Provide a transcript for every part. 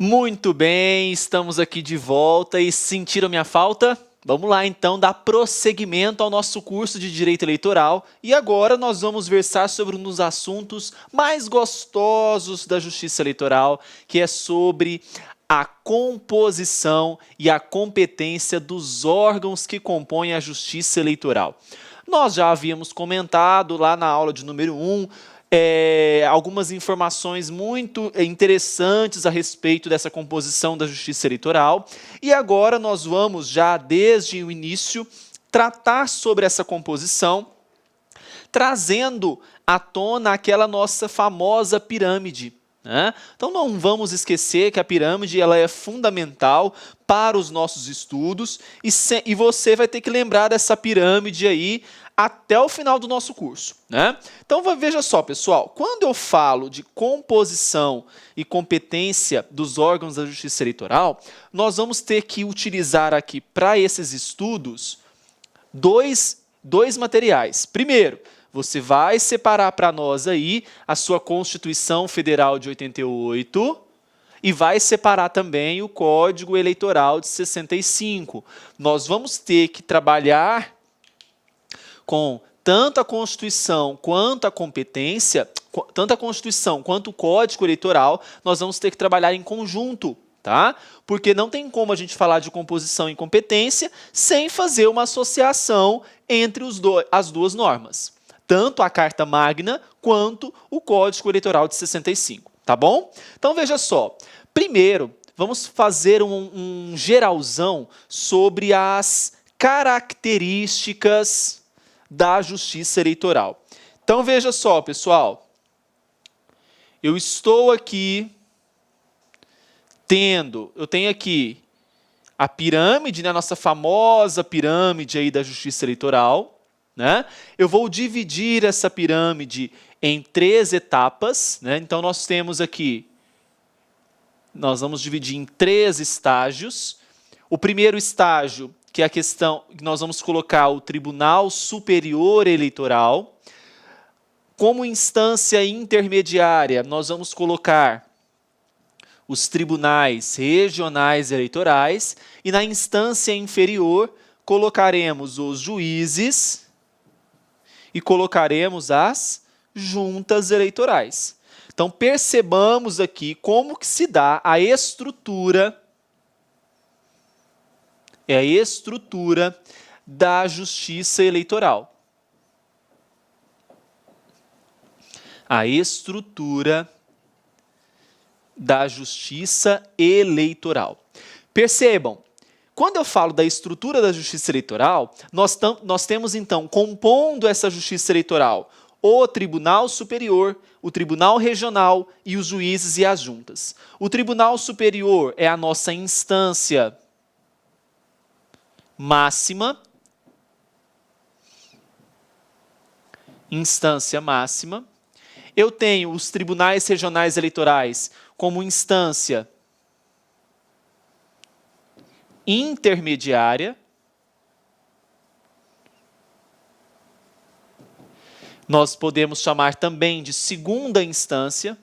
Muito bem, estamos aqui de volta e sentiram minha falta? Vamos lá então dar prosseguimento ao nosso curso de Direito Eleitoral e agora nós vamos versar sobre um dos assuntos mais gostosos da Justiça Eleitoral, que é sobre a composição e a competência dos órgãos que compõem a Justiça Eleitoral. Nós já havíamos comentado lá na aula de número 1, algumas informações muito interessantes a respeito dessa composição da Justiça Eleitoral. E agora nós vamos já, desde o início, tratar sobre essa composição, trazendo à tona aquela nossa famosa pirâmide. Então não vamos esquecer que a pirâmide ela é fundamental para os nossos estudos e você vai ter que lembrar dessa pirâmide aí até o final do nosso curso. Então veja só, pessoal, quando eu falo de composição e competência dos órgãos da Justiça Eleitoral, nós vamos ter que utilizar aqui para esses estudos dois materiais. Primeiro, você vai separar para nós aí a sua Constituição Federal de 88 e vai separar também o Código Eleitoral de 65. Nós vamos ter que trabalhar com tanto a Constituição quanto a competência, tanto a Constituição quanto o Código Eleitoral, nós vamos ter que trabalhar em conjunto, tá? Porque não tem como a gente falar de composição e competência sem fazer uma associação entre as duas normas. Tanto a Carta Magna quanto o Código Eleitoral de 65, tá bom? Então, veja só. Primeiro, vamos fazer um geralzão sobre as características da Justiça Eleitoral. Então, veja só, pessoal. Eu estou aqui eu tenho aqui a pirâmide, a nossa famosa pirâmide aí da Justiça Eleitoral. Eu vou dividir essa pirâmide em 3 etapas. Então, nós temos aqui, nós vamos dividir em 3 estágios. O primeiro estágio, que é a questão que nós vamos colocar o Tribunal Superior Eleitoral. Como instância intermediária, nós vamos colocar os tribunais regionais eleitorais e na instância inferior colocaremos os juízes e colocaremos as juntas eleitorais. Então, percebamos aqui como que se dá a estrutura da Justiça Eleitoral. A estrutura da Justiça Eleitoral. Percebam, quando eu falo da estrutura da Justiça Eleitoral, nós temos, então, compondo essa Justiça Eleitoral, o Tribunal Superior, o Tribunal Regional e os juízes e as juntas. O Tribunal Superior é a nossa instância máxima. Eu tenho os tribunais regionais eleitorais como instância intermediária. Nós podemos chamar também de segunda instância.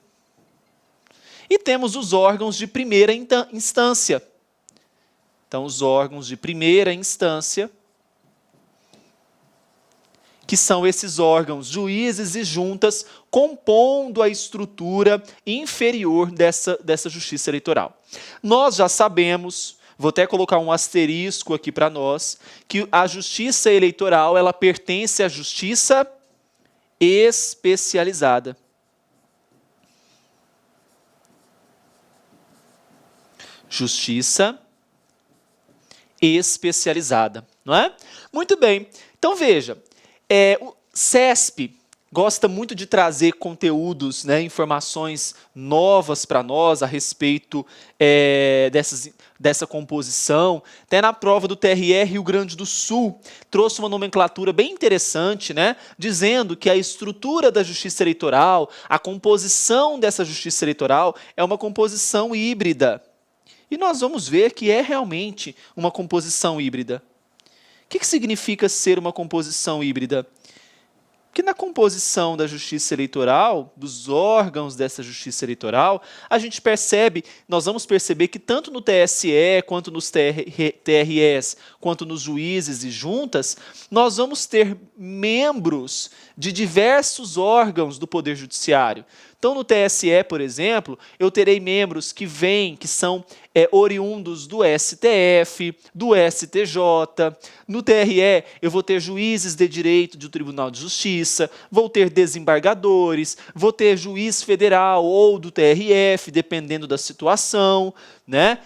E temos os órgãos de primeira instância. Então, os órgãos de primeira instância, que são esses órgãos, juízes e juntas, compondo a estrutura inferior dessa Justiça Eleitoral. Nós já sabemos, vou até colocar um asterisco aqui para nós, que a Justiça Eleitoral ela pertence à Justiça Especializada. Justiça Especializada, não é? Muito bem. Então, veja, o CESP gosta muito de trazer conteúdos, informações novas para nós a respeito dessa composição. Até na prova do TRE Rio Grande do Sul, trouxe uma nomenclatura bem interessante, dizendo que a estrutura da Justiça Eleitoral, a composição dessa Justiça Eleitoral é uma composição híbrida. E nós vamos ver que é realmente uma composição híbrida. O que significa ser uma composição híbrida? que na composição da justiça eleitoral, dos órgãos dessa justiça eleitoral, a gente percebe, nós vamos perceber que tanto no TSE, quanto nos TREs, quanto nos juízes e juntas, nós vamos ter membros de diversos órgãos do Poder Judiciário. Então, no TSE, por exemplo, eu terei membros que são oriundos do STF, do STJ. No TRE, eu vou ter juízes de direito do Tribunal de Justiça, vou ter desembargadores, vou ter juiz federal ou do TRF, dependendo da situação, né?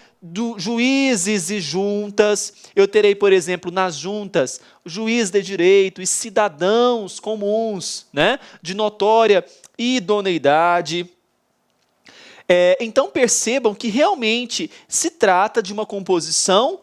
Juízes e juntas, eu terei, por exemplo, nas juntas, juiz de direito e cidadãos comuns, né? De notória idoneidade. Então percebam que realmente se trata de uma composição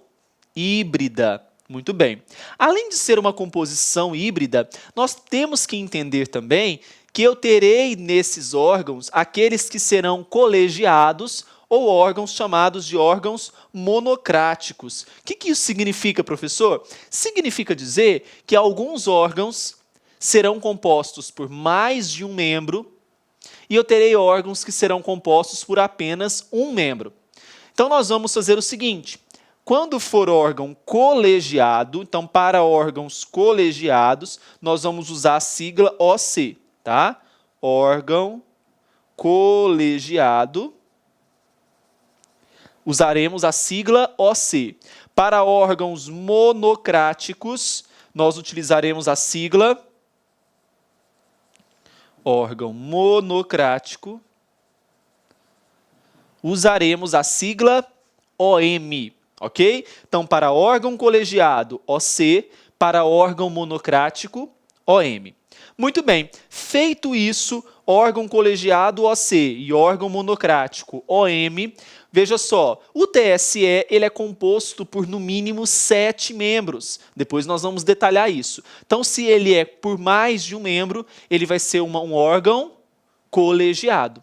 híbrida. Muito bem. Além de ser uma composição híbrida, nós temos que entender também que eu terei nesses órgãos aqueles que serão colegiados ou órgãos chamados de órgãos monocráticos. O que isso significa, professor? Significa dizer que alguns órgãos serão compostos por mais de um membro e eu terei órgãos que serão compostos por apenas um membro. Então, nós vamos fazer o seguinte, quando for órgão colegiado, então, para órgãos colegiados, nós vamos usar a sigla OC, tá? Órgão colegiado, usaremos a sigla OC. Para órgãos monocráticos, nós utilizaremos a sigla órgão monocrático, usaremos a sigla OM, ok? Então, para órgão colegiado, OC, para órgão monocrático, OM. Muito bem, feito isso, órgão colegiado, OC, e órgão monocrático, OM, veja só, o TSE ele é composto por no mínimo 7 membros. Depois nós vamos detalhar isso. Então, se ele é por mais de um membro, ele vai ser um órgão colegiado.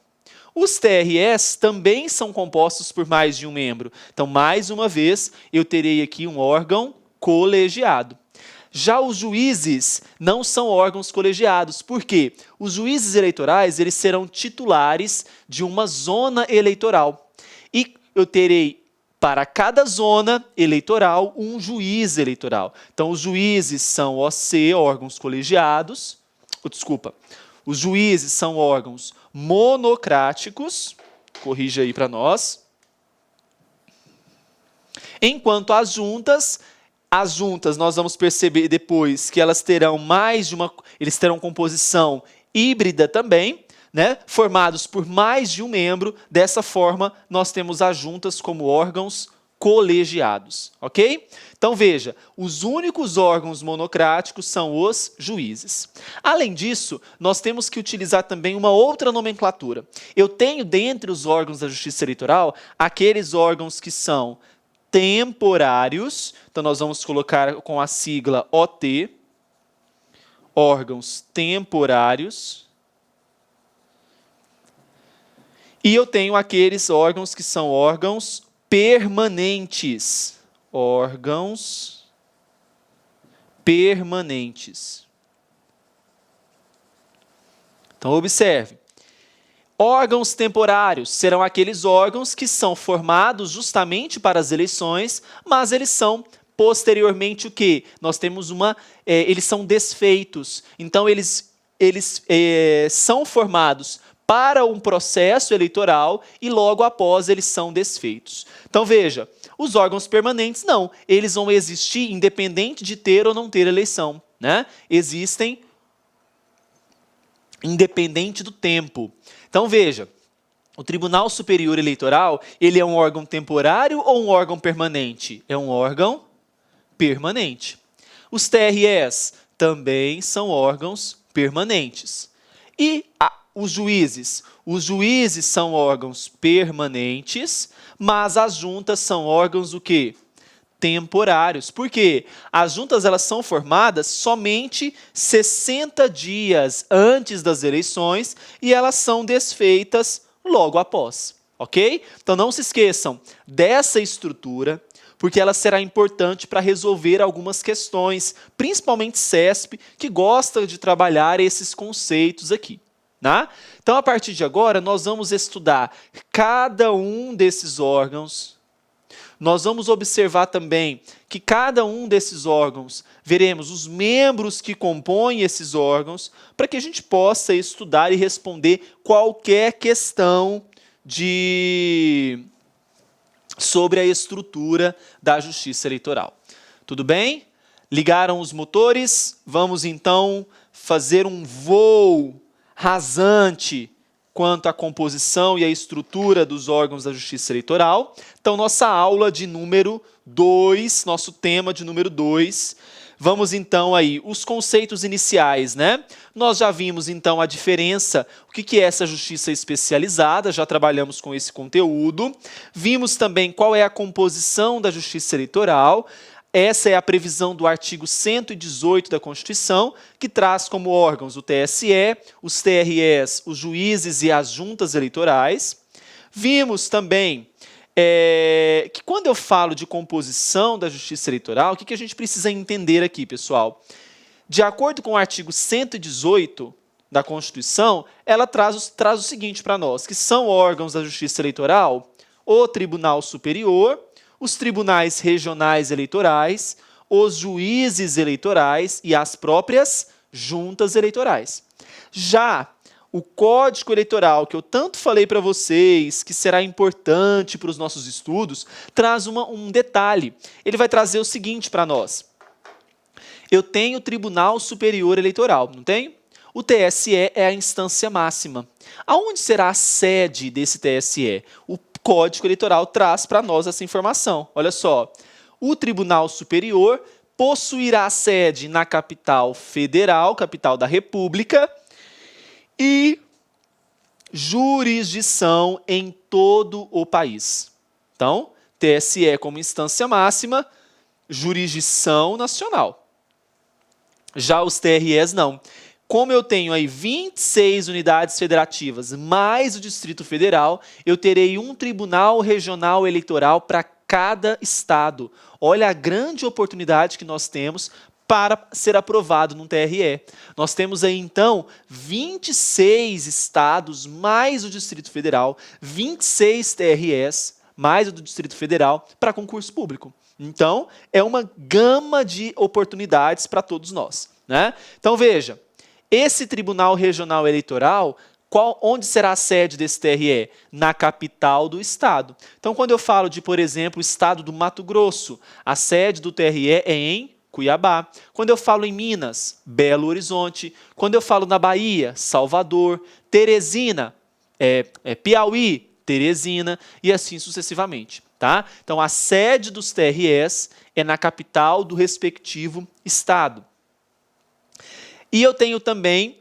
Os TREs também são compostos por mais de um membro. Então, mais uma vez, eu terei aqui um órgão colegiado. Já os juízes não são órgãos colegiados. Por quê? Os juízes eleitorais eles serão titulares de uma zona eleitoral. E eu terei, para cada zona eleitoral, um juiz eleitoral. Então, os juízes são OC, órgãos colegiados. Desculpa. Os juízes são órgãos monocráticos. Corrija aí para nós. Enquanto as juntas nós vamos perceber depois que elas terão eles terão composição híbrida também, né? Formados por mais de um membro. Dessa forma, nós temos as juntas como órgãos colegiados, ok? Então, veja, os únicos órgãos monocráticos são os juízes. Além disso, nós temos que utilizar também uma outra nomenclatura. Eu tenho, dentre os órgãos da Justiça Eleitoral, aqueles órgãos que são temporários, então nós vamos colocar com a sigla OT, órgãos temporários, e eu tenho aqueles órgãos que são órgãos permanentes, órgãos permanentes. Então, observe. Órgãos temporários serão aqueles órgãos que são formados justamente para as eleições, mas eles são posteriormente o quê? Nós temos eles são desfeitos. Então, eles são formados para um processo eleitoral e logo após eles são desfeitos. Então, veja, os órgãos permanentes não, eles vão existir independente de ter ou não ter eleição, né? Existem independente do tempo. Então, veja, o Tribunal Superior Eleitoral, ele é um órgão temporário ou um órgão permanente? É um órgão permanente. Os TREs também são órgãos permanentes. E os juízes? Os juízes são órgãos permanentes, mas as juntas são órgãos o quê? Temporários. Por quê? As juntas elas são formadas somente 60 dias antes das eleições e elas são desfeitas logo após, ok? Então não se esqueçam dessa estrutura. porque ela será importante para resolver algumas questões, principalmente CESP, que gosta de trabalhar esses conceitos aqui. Né? Então, a partir de agora, nós vamos estudar cada um desses órgãos. Nós vamos observar também que cada um desses órgãos, veremos os membros que compõem esses órgãos, para que a gente possa estudar e responder qualquer questão sobre a estrutura da Justiça Eleitoral. Tudo bem? Ligaram os motores? Vamos então fazer um voo rasante quanto à composição e à estrutura dos órgãos da Justiça Eleitoral. Então, nossa aula de número 2, nosso tema de número 2, vamos então aí, os conceitos iniciais, né? Nós já vimos então a diferença, o que é essa justiça especializada, já trabalhamos com esse conteúdo. Vimos também qual é a composição da Justiça Eleitoral. Essa é a previsão do artigo 118 da Constituição, que traz como órgãos o TSE, os TREs, os juízes e as juntas eleitorais. Vimos também que quando eu falo de composição da Justiça Eleitoral, o que a gente precisa entender aqui, pessoal? De acordo com o artigo 118 da Constituição, ela traz o seguinte para nós, que são órgãos da Justiça Eleitoral, o Tribunal Superior, os tribunais regionais eleitorais, os juízes eleitorais e as próprias juntas eleitorais. Já o Código Eleitoral, que eu tanto falei para vocês, que será importante para os nossos estudos, traz um detalhe. Ele vai trazer o seguinte para nós. Eu tenho o Tribunal Superior Eleitoral, não tem? O TSE é a instância máxima. Aonde será a sede desse TSE? O Código Eleitoral traz para nós essa informação. Olha só, o Tribunal Superior possuirá sede na capital federal, capital da República, e jurisdição em todo o país. Então, TSE como instância máxima, jurisdição nacional. Já os TREs não. Como eu tenho aí 26 unidades federativas mais o Distrito Federal, eu terei um tribunal regional eleitoral para cada estado. Olha a grande oportunidade que nós temos para ser aprovado num TRE. Nós temos aí, então, 26 estados mais o Distrito Federal, 26 TREs mais o do Distrito Federal para concurso público. Então, é uma gama de oportunidades para todos nós, né? Então, veja. Esse Tribunal Regional Eleitoral, onde será a sede desse TRE? Na capital do estado. Então, quando eu falo de, por exemplo, o estado do Mato Grosso, a sede do TRE é em Cuiabá. Quando eu falo em Minas, Belo Horizonte. Quando eu falo na Bahia, Salvador. Teresina, Piauí, Teresina, e assim sucessivamente. Tá? Então, a sede dos TREs é na capital do respectivo estado. E eu tenho também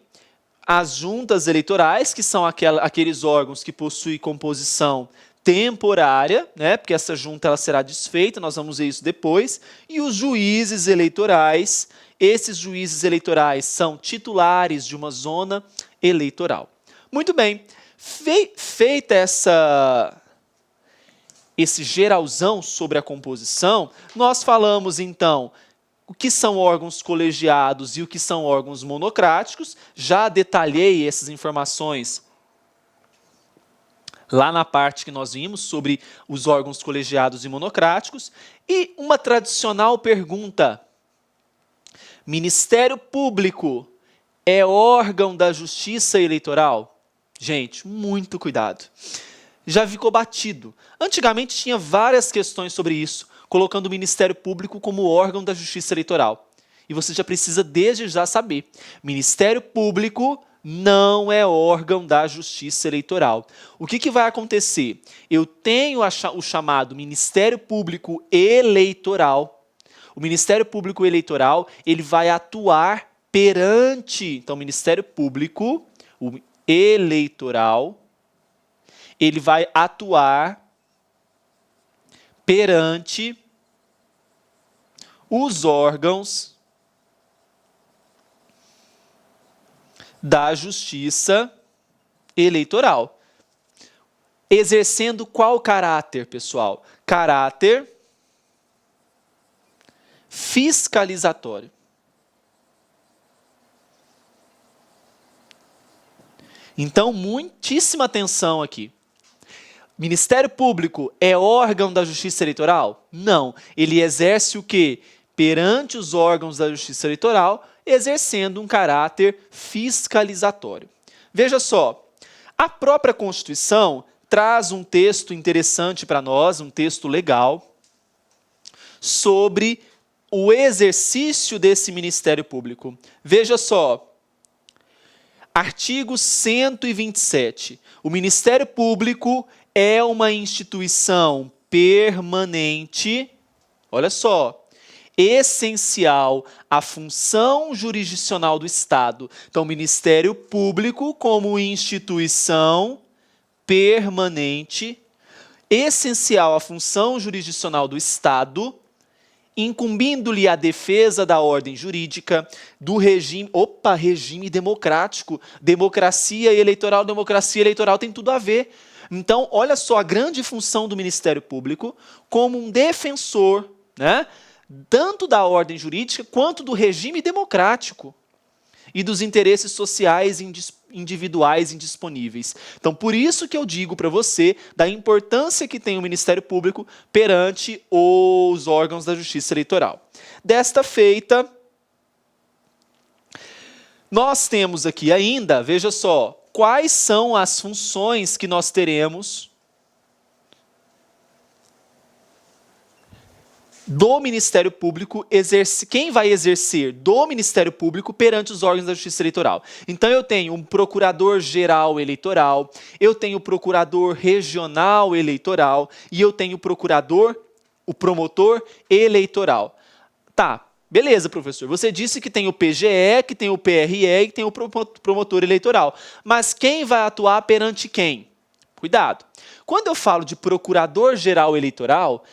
as juntas eleitorais, que são aqueles órgãos que possuem composição temporária, né, porque essa junta ela será desfeita, nós vamos ver isso depois, e os juízes eleitorais. Esses juízes eleitorais são titulares de uma zona eleitoral. Muito bem, feita esse geralzão sobre a composição, nós falamos então o que são órgãos colegiados e o que são órgãos monocráticos. Já detalhei essas informações lá na parte que nós vimos sobre os órgãos colegiados e monocráticos. E uma tradicional pergunta: Ministério Público é órgão da Justiça Eleitoral? Gente, muito cuidado. Já ficou batido. Antigamente tinha várias questões sobre isso, colocando o Ministério Público como órgão da Justiça Eleitoral. E você já precisa desde já saber. Ministério Público não é órgão da Justiça Eleitoral. O que vai acontecer? Eu tenho o chamado Ministério Público Eleitoral. O Ministério Público Eleitoral ele vai atuar perante... Então, o Ministério Público Eleitoral ele vai atuar perante os órgãos da Justiça Eleitoral. Exercendo qual caráter, pessoal? Caráter fiscalizatório. Então, muitíssima atenção aqui. Ministério Público é órgão da Justiça Eleitoral? Não. Ele exerce o quê? Perante os órgãos da Justiça Eleitoral, exercendo um caráter fiscalizatório. Veja só, a própria Constituição traz um texto interessante para nós, um texto legal, sobre o exercício desse Ministério Público. Veja só, artigo 127. O Ministério Público é uma instituição permanente, olha só, essencial à função jurisdicional do Estado. Então, o Ministério Público, como instituição permanente, essencial à função jurisdicional do Estado, incumbindo-lhe a defesa da ordem jurídica, do regime democrático, democracia eleitoral tem tudo a ver. Então, olha só a grande função do Ministério Público como um defensor, né, tanto da ordem jurídica quanto do regime democrático e dos interesses sociais individuais indisponíveis. Então, por isso que eu digo para você da importância que tem o Ministério Público perante os órgãos da Justiça Eleitoral. Desta feita, nós temos aqui ainda, veja só, quais são as funções que nós teremos do Ministério Público, quem vai exercer do Ministério Público perante os órgãos da Justiça Eleitoral. Então, eu tenho um procurador-geral eleitoral, eu tenho o procurador regional eleitoral e eu tenho o promotor eleitoral. Tá, beleza, professor. Você disse que tem o PGE, que tem o PRE e que tem o promotor eleitoral. Mas quem vai atuar perante quem? Cuidado. Quando eu falo de procurador-geral eleitoral,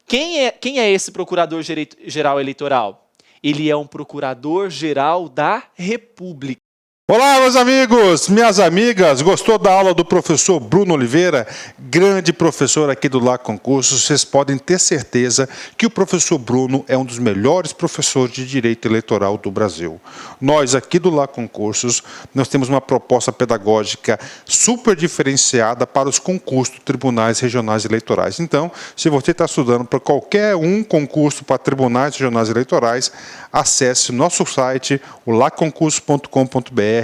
quem é esse procurador-geral eleitoral? Ele é um procurador-geral da República. Olá, meus amigos, minhas amigas, gostou da aula do professor Bruno Oliveira? Grande professor aqui do Lá Concursos, vocês podem ter certeza que o professor Bruno é um dos melhores professores de Direito Eleitoral do Brasil. Nós aqui do Lá Concursos, nós temos uma proposta pedagógica super diferenciada para os concursos dos tribunais regionais eleitorais. Então, se você está estudando para qualquer concurso para tribunais regionais eleitorais, acesse o nosso site, o laconcursos.com.br,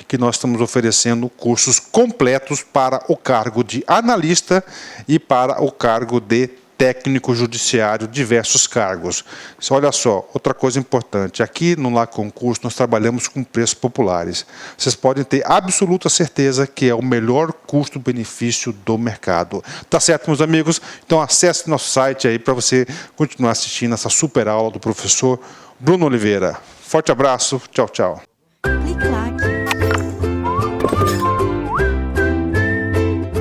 que nós estamos oferecendo cursos completos para o cargo de analista e para o cargo de técnico judiciário, diversos cargos. Olha só, outra coisa importante, aqui no Lá Concurso nós trabalhamos com preços populares. Vocês podem ter absoluta certeza que é o melhor custo-benefício do mercado. Tá certo, meus amigos? Então acesse nosso site aí para você continuar assistindo essa super aula do professor Bruno Oliveira. Forte abraço, tchau, tchau.